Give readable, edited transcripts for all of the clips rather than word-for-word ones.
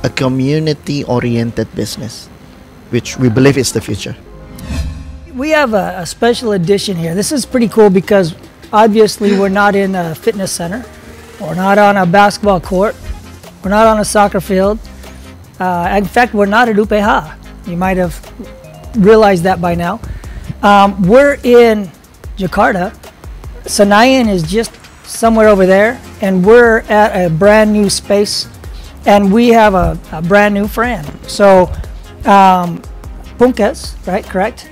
a community-oriented business, which we believe is the future. We have a special edition here. This is pretty cool because obviously we're not in a fitness center. We're not on a basketball court. We're not on a soccer field. In fact, we're not at UPH. You might have realized that by now. We're in Jakarta. Senayan is just somewhere over there, and we're at a brand new space, and we have a brand new friend. So, Pungkas, right? Correct?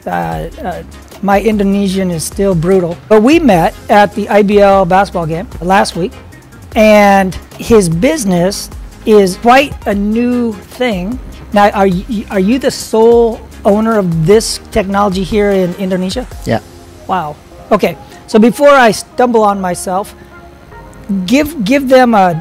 My Indonesian is still brutal. But we met at the IBL basketball game last week, and his business is quite a new thing. Now, are you the sole owner of this technology here in Indonesia? Yeah. Wow. Okay. So before I stumble on myself, give them a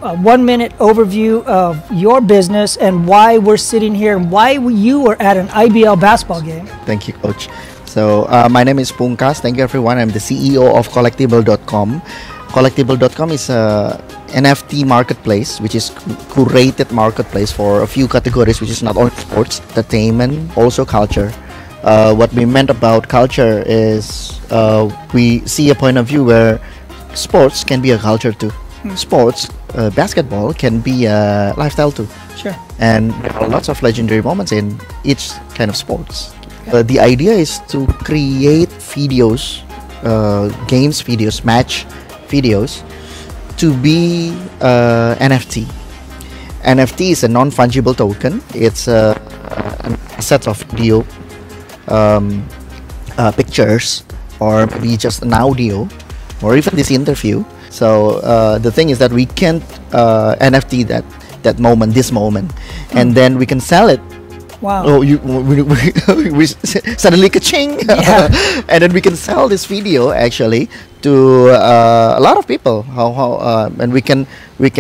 1 minute overview of your business and why we're sitting here and why you were at an IBL basketball game. Thank you, Coach. So my name is Pungkas. Thank you, everyone. I'm the CEO of Kolektibel.com. Kolektibel.com is a NFT marketplace, which is curated marketplace for a few categories, which is not only sports, entertainment, also culture. What we meant about culture is we see a point of view where sports can be a culture too. Sports, basketball can be a lifestyle too. Sure. And there are lots of legendary moments in each kind of sports. The idea is to create videos, games videos, match videos, to be NFT. NFT is a non-fungible token. It's an asset of video, pictures, or maybe just an audio, or even this interview. So the thing is that we can't NFT that moment, this moment, and then we can sell it. Wow. Oh, we suddenly ka-ching. Yeah. And then we can sell this video actually to a lot of people. And we can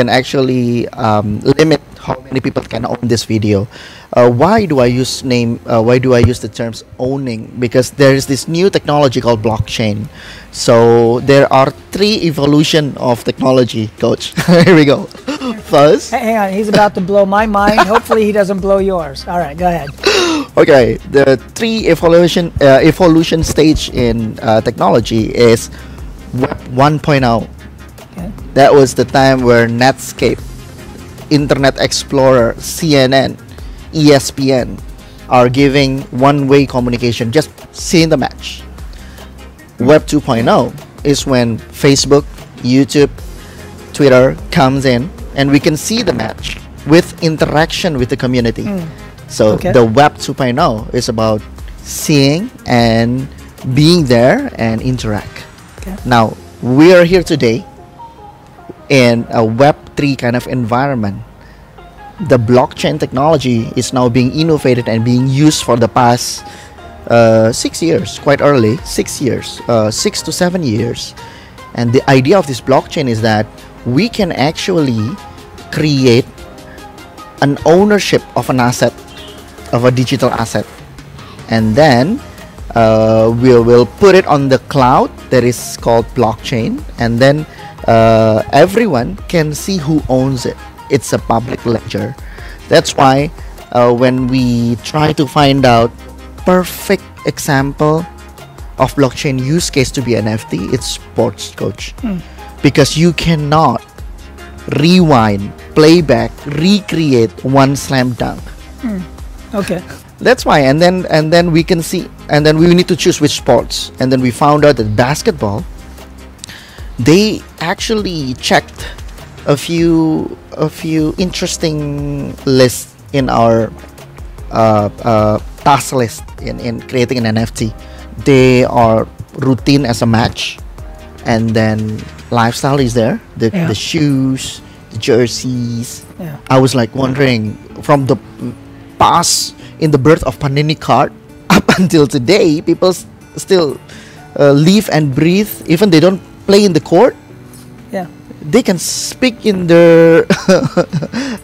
actually limit how many people can own this video. Why do I use the terms owning? Because there is this new technology called blockchain. So there are 3 evolution of technology, Coach. Here we go. First, Hang on, he's about to blow my mind. Hopefully he doesn't blow yours. All right, go ahead. okay, the 3 evolution stage in technology is Web 1.0. Okay. That was the time where Netscape, Internet Explorer, CNN, ESPN are giving one-way communication, just seeing the match. Web 2.0 is when Facebook, YouTube, Twitter comes in, and we can see the match with interaction with the community. So the Web 2.0 is about seeing and being there and interact. Okay. Now, we are here today in a Web 3 kind of environment. The blockchain technology is now being innovated and being used for the past 6 years, quite early, 6 years, 6 to 7 years. And the idea of this blockchain is that we can actually create an ownership of an asset, of a digital asset, and then we will put it on the cloud that is called blockchain, and then everyone can see who owns it. It's a public ledger. That's why when we try to find out perfect example of blockchain use case to be NFT, it's sports, Coach. Because you cannot rewind, playback, recreate one slam dunk. Okay. That's why, and then we can see, and then we need to choose which sports. And then we found out that basketball, they actually checked a few interesting lists in our task list in creating an NFT. They are routine as a match, and then lifestyle is there, the shoes, the jerseys. I was like wondering, from the past, in the birth of Panini card up until today, people still live and breathe. Even they don't play in the court, they can speak in their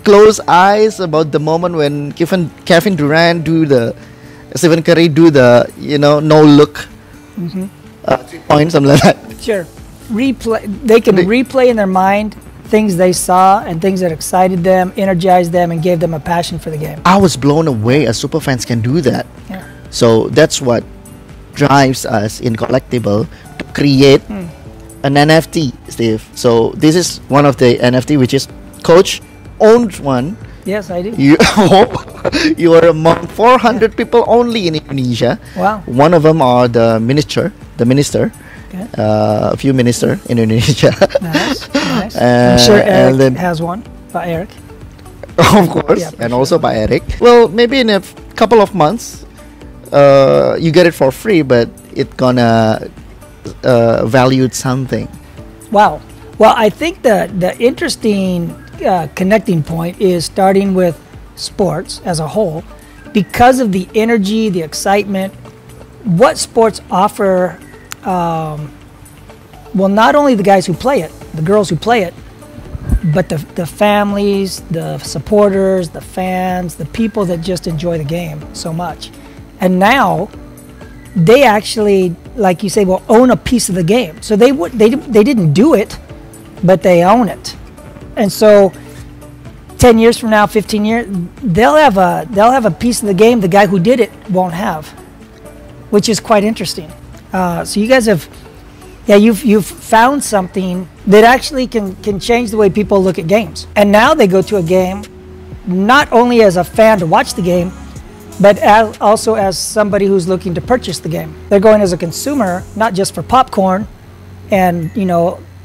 closed eyes about the moment when Kevin Durant Stephen Curry do the no look 3 points, something like that. Sure. They can replay in their mind things they saw and things that excited them, energized them, and gave them a passion for the game. I was blown away as super fans can do that. Yeah. So that's what drives us in Kolektibel to create an NFT, Steve. So this is one of the NFT which is Coach owns one. Yes, I do. You you are among 400 people only in Indonesia. Wow. One of them are the minister, Okay. a few minister in Indonesia. Nice, nice. I'm sure and Eric then- has one. Eric. Of course, Yeah, for and sure. also by Eric. Well, maybe in a couple of months, you get it for free, but it gonna valued something. Wow. Well, I think the interesting connecting point is starting with sports as a whole, because of the energy, the excitement. What sports offer? Well, not only the guys who play it, the girls who play it, but the families, the supporters, the fans, the people that just enjoy the game so much. And now they actually, like you say, will own a piece of the game. So they didn't do it, but they own it. And so 10 years from now, 15 years, they'll have a piece of the game the guy who did it won't have, which is quite interesting. So you guys have, you've found something that actually can change the way people look at games. And now they go to a game not only as a fan to watch the game, but also as somebody who's looking to purchase the game. They're going as a consumer, not just for popcorn and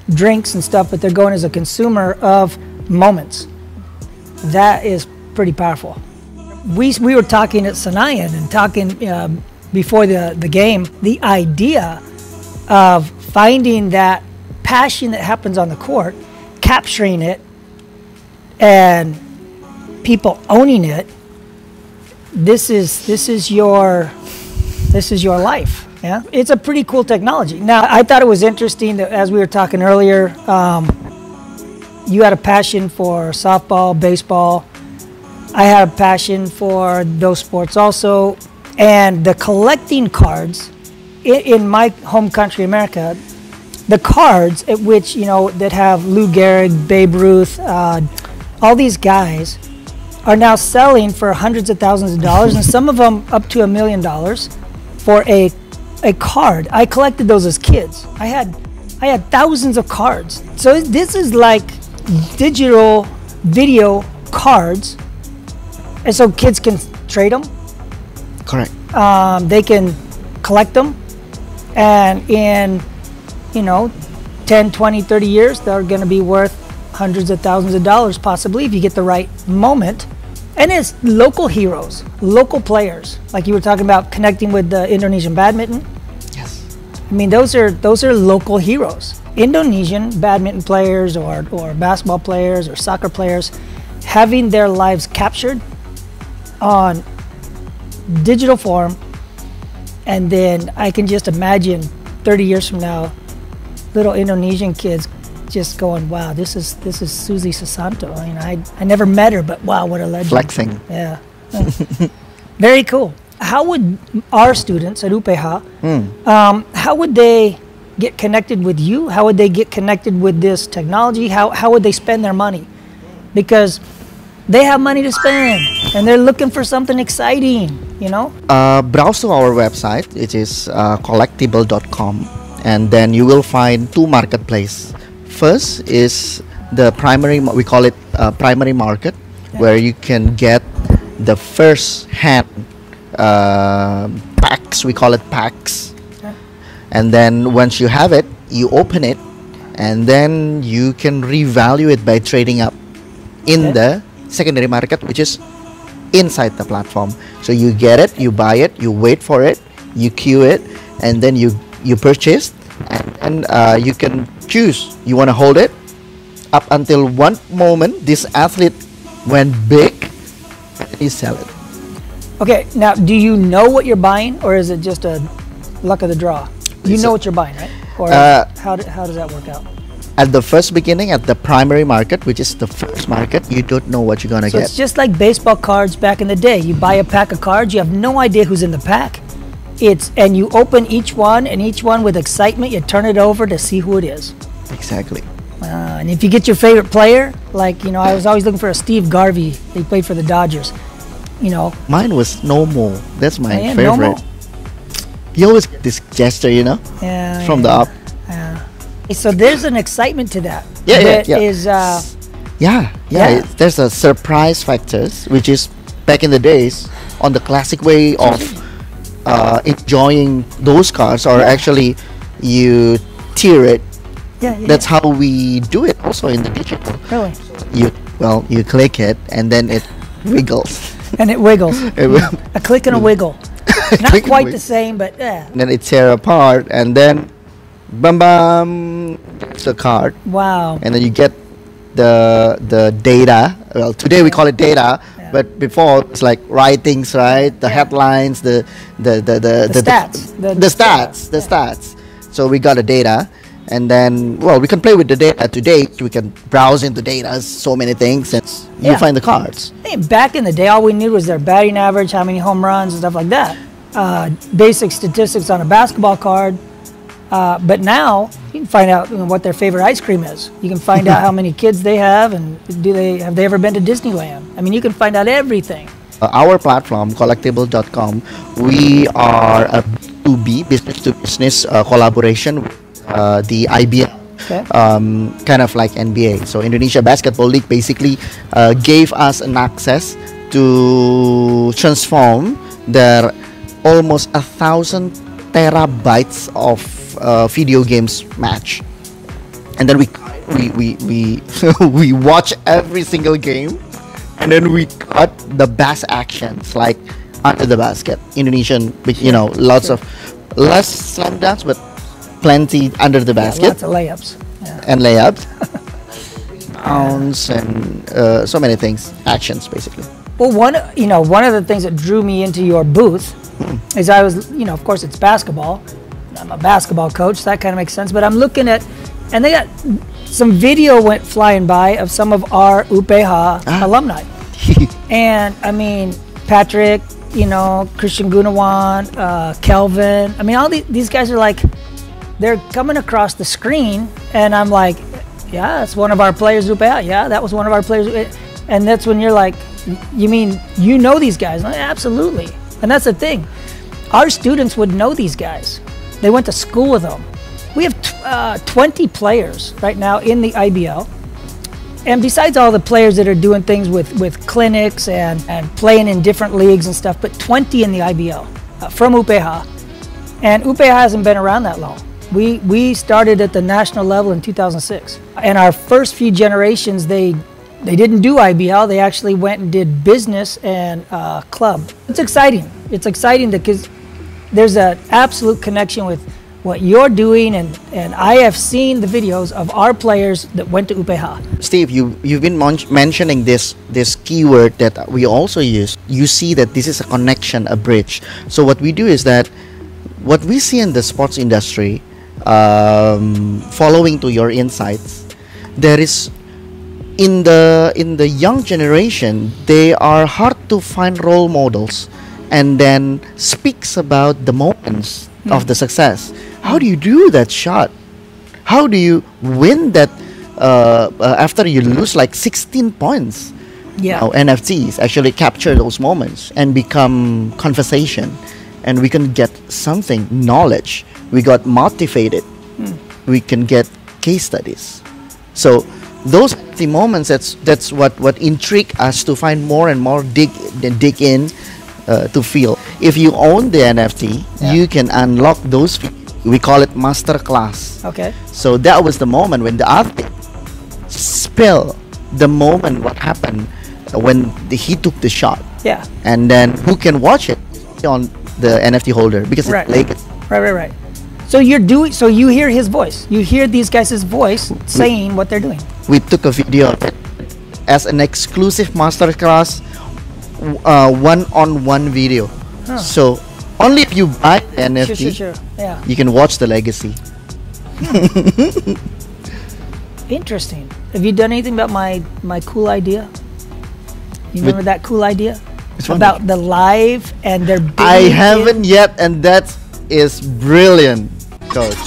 drinks and stuff, but they're going as a consumer of moments. That is pretty powerful. We were talking at Senayan and talking before the game, the idea of finding that passion that happens on the court, capturing it, and people owning it. This is your life. Yeah, it's a pretty cool technology. Now, I thought it was interesting that as we were talking earlier, you had a passion for softball, baseball. I had a passion for those sports also, and the collecting cards in my home country, America. The cards at which that have Lou Gehrig, Babe Ruth, all these guys are now selling for hundreds of thousands of dollars, and some of them up to $1 million for a card. I collected those as kids. I had thousands of cards. So this is like digital video cards, and so kids can trade them. Correct. They can collect them, and in 10, 20, 30 years, they're going to be worth hundreds of thousands of dollars, possibly, if you get the right moment. And it's local heroes, local players, like you were talking about connecting with the Indonesian badminton. Yes. I mean, those are local heroes. Indonesian badminton players or basketball players or soccer players having their lives captured on digital form, and then I can just imagine 30 years from now, little Indonesian kids just going, wow, this is Suzy Susanto. I never met her, but wow, what a legend. Flexing. Yeah. Very cool. How would our students at UPH, how would they get connected with you? How would they get connected with this technology? How would they spend their money? Because they have money to spend and they're looking for something exciting, Browse to our website, which is kolektibel.com, and then you will find two marketplace. First is the primary, we call it primary market, where you can get the first hand packs, we call it packs. And then once you have it, you open it, and then you can revalue it by trading up in the secondary market, which is inside the platform. So you get it, you buy it, you wait for it, you queue it, and then you purchase, and you can choose. You want to hold it up until one moment this athlete went big, and you sell it. Okay, now do you know what you're buying, or is it just a luck of the draw? You know what you're buying, right? Or how does that work out? At the first beginning, at the primary market, which is the first market, you don't know what you're gonna get. So it's just like baseball cards back in the day. You buy a pack of cards, you have no idea who's in the pack. And you open each one, and each one with excitement, you turn it over to see who it is. Exactly. And if you get your favorite player, like, you know, I was always looking for a Steve Garvey. He played for the Dodgers. You know, Mine was Nomo. That's my yeah, favorite. Nomo. He always get this gesture, you know, Yeah, from yeah, the up. yeah. So there's an excitement to that. Yeah, that yeah. is, Yeah. There's a surprise factors, which is back in the days on the classic way of enjoying those cards, or actually you tier it. yeah, That's how we do it also in the digital. really. You click it and then it wiggles. And it wiggles. It will- A click and a wiggle. Not Click and quite wig- the same, but yeah. And then it tear apart, and then bam bam, it's a card, Wow. and then you get the data. Well, today we call it data, Yeah. but before it's like writings, right? The headlines, the stats. the stats. So we got the data, and then we can play with the data today. We can browse into data, so many things, and you Yeah. find the cards. Hey, back in the day, all we knew was their batting average, how many home runs, and stuff like that. Basic statistics on a basketball card. But now you can find out what their favorite ice cream is. You can find out how many kids they have, and have they ever been to Disneyland? I mean, you can find out everything. Our platform, kolektibel.com, we are a B2B, business to business collaboration with the IBL, Okay. kind of like NBA. So Indonesia Basketball League basically gave us an access to transform their almost 1,000 terabytes of video games match, and then we we watch every single game, and then we cut the best actions like under the basket, Indonesian, lots of less slam dunks, but plenty under the Yeah, basket lots of layups. Yeah. and layups, bounce, and so many things, actions basically. Well, one of the things that drew me into your booth is I was, of course it's basketball. I'm a basketball coach, so that kind of makes sense. But I'm looking at, and they got some video went flying by of some of our UPH alumni. And I mean, Patrick, Christian Gunawan, Kelvin. I mean, all these guys are like, they're coming across the screen, and I'm like, yeah, that's one of our players, UPH. Yeah, that was one of our players. And that's when you're like, you mean these guys? Like, absolutely. And that's the thing. Our students would know these guys. They went to school with them. We have 20 players right now in the IBL. And besides all the players that are doing things with clinics and playing in different leagues and stuff, but 20 in the IBL from UPH. And UPH hasn't been around that long. We started at the national level in 2006. And our first few generations, they didn't do IBL. They actually went and did business and club. It's exciting. It's exciting because there's an absolute connection with what you're doing, and I have seen the videos of our players that went to UPH. Steve, you've been mentioning this keyword that we also use. You see that this is a connection, a bridge. So what we do is that what we see in the sports industry, following to your insights, there is in the young generation, they are hard to find role models, and then speaks about the moments of the success. How do you do that shot? How do you win that after you lose like 16 points? Yeah. Now, NFTs actually capture those moments and become conversation, and we can get something, knowledge. We got motivated. We can get case studies. So those the moments, that's what intrigue us to find more and more, dig in to feel. If you own the NFT, you can unlock those. We call it master class. Okay. So that was the moment when the athlete spill the moment what happened when he took the shot. Yeah. And then who can watch it on the NFT holder, because Right. it's legacy. Right. So you hear his voice. You hear these guys' voice saying what they're doing. We took a video of it as an exclusive masterclass, one-on-one video. Huh. So only if you buy the NFT, Sure. Yeah. you can watch the legacy. Interesting. Have you done anything about my cool idea? You remember that cool idea? Which one? About the live and their I bidding haven't yet, and that is brilliant, coach.